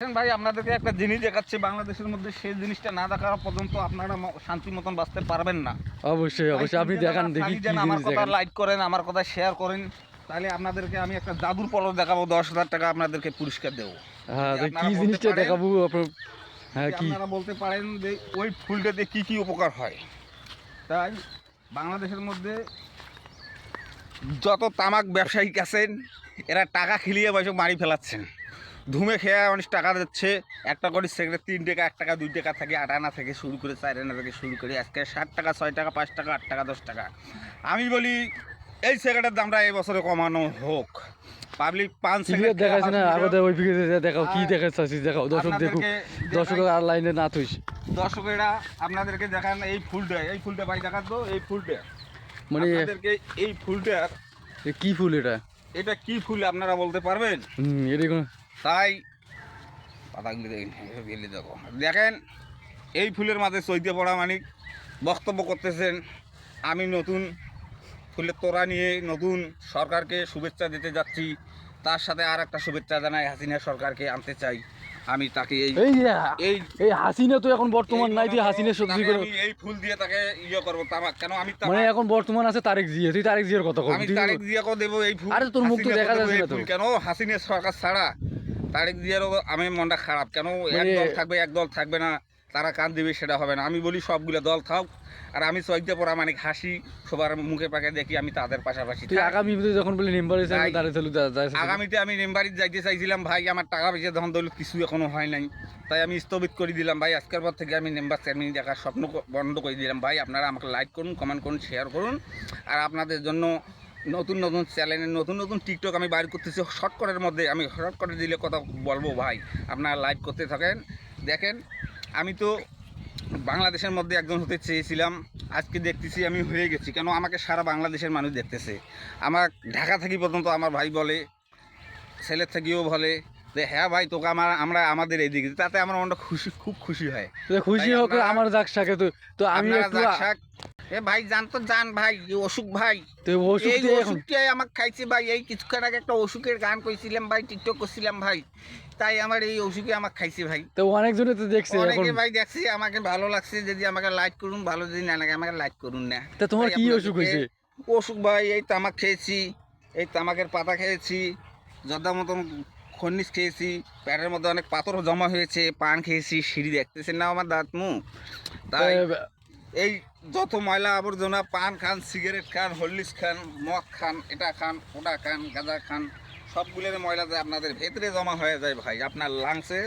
দেখেন ভাই, আপনাদেরকে একটা জিনিস দেখাচ্ছি বাংলাদেশের মধ্যে, সেই জিনিসটা না দেখা পর্যন্ত আপনারা শান্তি মতন বাঁচতে পারবেন না। অবশ্যই অবশ্যই আপনি দেখান দেখি কি আমার জিনিস কথা দেখেন। লাইক করেন, আমার কথা শেয়ার করেন, তাহলে আপনাদেরকে আমি একটা জাদুর পলক দেখাবো, 10,000 টাকা আপনাদেরকে পুরস্কার দেবো। হ্যাঁ তো আপনারা কি বলতে জিনিসটা পারেন, দেখাবো আপনার? হ্যাঁ কি? আপনারা বলতে পারেন যে ওই ফুলটাতে কি কি উপকার হয়। তাই বাংলাদেশের মধ্যে যত তামাক ব্যবসায়িক আছেন, এরা টাকা খেলিয়ে বসে মারি ফেলাচ্ছেন। ধুমে খেয়ে অনেক টাকা দিচ্ছে, একটা করে সিগারেট 3 টাকা, 1 টাকা, 2 টাকা থেকে 8 আনা থেকে শুরু করে 4 আনা থেকে শুরু করে আজকে 7 টাকা, 6 টাকা, 5 টাকা, 8 টাকা, 10 টাকা। আমি বলি এই সিগারেটের দামটা এই বছরে কমানো হোক। পাবলিক পান সিগারেট দেখাচ্ছি না, আগতে ওই ফিরে দেখাও কি দেখাচ্ছিস, দেখাও দর্শক দেখুক, দর্শক আর লাইনে না থইস। দর্শকেরা আপনাদেরকে দেখান এই ফুলটা, এই ফুলটা ভাই দেখান তো, এই ফুলটা মানে আপনাদেরকে, এই ফুলটার কি ফুল এটা? এটা কি ফুল আপনারা বলতে পারবেন? এটা কোনো তাই পাতাগুলি গেলে দেখো, দেখেন এই ফুলের মাঝে চৈতে পড়া মানিক বক্তব্য করতেছেন, আমি নতুন ফুলের তোড়া নিয়ে নতুন সরকারকে শুভেচ্ছা দিতে যাচ্ছি, তার সাথে আর একটা শুভেচ্ছা জানাই হাসিনা সরকারকে আনতে চাই। আমি তাকে এই এই এই হাসিনা তো এখন বর্তমান নাই, তুই হাসিনা সবজি করে আমি এই ফুল দিয়ে তাকে ইয়ে করবো। তামাক কেন আমি মানে এখন বর্তমান আছে তারেক জিয়া, তুই তারেক জিয়ার কথা আমি কবি? তারেক জিয়াকে দেবো এই ফুল। আরে তোর মুখ তো হাসিনাকে দেখা দেবো যাচ্ছে এই না তো। ফুল। কেন হাসিনা সরকার ছাড়া তারেক জিয়ারও আমি মনটা খারাপ, কেন এক মানে দল থাকবে এক দল থাকবে না, তারা কান দিবে সেটা হবে না। আমি বলি সবগুলো দল থাক, আর আমি চৈতে পড়া মানে হাসি সবার মুখে পাকে দেখি, আমি তাদের পাশাপাশি তুই থাকি। আগামী যখন বলি মেম্বার হিসেবে তাই দাঁড়িয়ে চলু আগামীতে আমি মেম্বারিতে যাইতে চাইছিলাম ভাই, আমার টাকা পয়সা তখন দল কিছু এখনো হয় নাই, তাই আমি স্থগিত করে দিলাম ভাই। আজকের পর থেকে আমি মেম্বার চেয়ারম্যান দেখার স্বপ্ন বন্ধ করে দিলাম ভাই। আপনারা আমাকে লাইক করুন, কমেন্ট করুন, শেয়ার করুন, আর আপনাদের জন্য নতুন নতুন চ্যানেলে নতুন নতুন টিকটক আমি বাইর করতেছি শর্টকাটের মধ্যে। আমি শর্টকাটে দিলে কথা বলবো ভাই, আপনারা লাইক করতে থাকেন। দেখেন আমি তো বাংলাদেশের মধ্যে একজন হতে চেয়েছিলাম, আজকে দেখতেছি আমি হয়ে গেছি। কেন আমাকে সারা বাংলাদেশের মানুষ দেখতেছে। আমার ঢাকা থেকে পর্যন্ত আমার ভাই বলে, ছেলের থেকেও বলে যে হ্যাঁ ভাই তোকে আমরা আমাদের এই দিকে, তাতে আমার মনটা খুশি, খুব খুশি হয়। খুশি হোক আমার যাক সাকে। তো তো আমি একটু এ ভাই জান তো জান ভাই, এই অসুখ ভাই, তো ওষুধ এই দিয়ে এখন অসুখটাই আমাকে খাইছে ভাই। এই কিছুক্ষণ আগে একটা অসুখের গান কইছিলাম ভাই, টিকটক করছিলাম ভাই, তাই আমার এই অসুখে আমাকে খাইছে ভাই। তো অনেকজনে তো দেখছে এখন। অনেকে ভাই দেখছি, আমাকে ভালো লাগছে, যদি আমাকে লাইক করুন ভালো, যদি না লাগে আমাকে লাইক করুন না। তা তোমার তাই কি আপনাদেরকে অসুখ হয়েছে? অসুখ ভাই এই তামাক খেয়েছি, এই তামাকের পাতা খেয়েছি, যথা মতন খনিজ খেয়েছি, পেটের মধ্যে অনেক পাথরও জমা হয়েছে, পান খেয়েছি, সিঁড়ি দেখতেছেন না আমার দাঁত মুখ। তাই এই যত ময়লা আবর্জনা, পান খান, সিগারেট খান, হরলিক্স খান, মদ খান, এটা খান, ওটা খান, গাঁজা খান, সবগুলোর ময়লা যায় আপনাদের ভেতরে জমা হয়ে যায় ভাই, আপনার লাংসে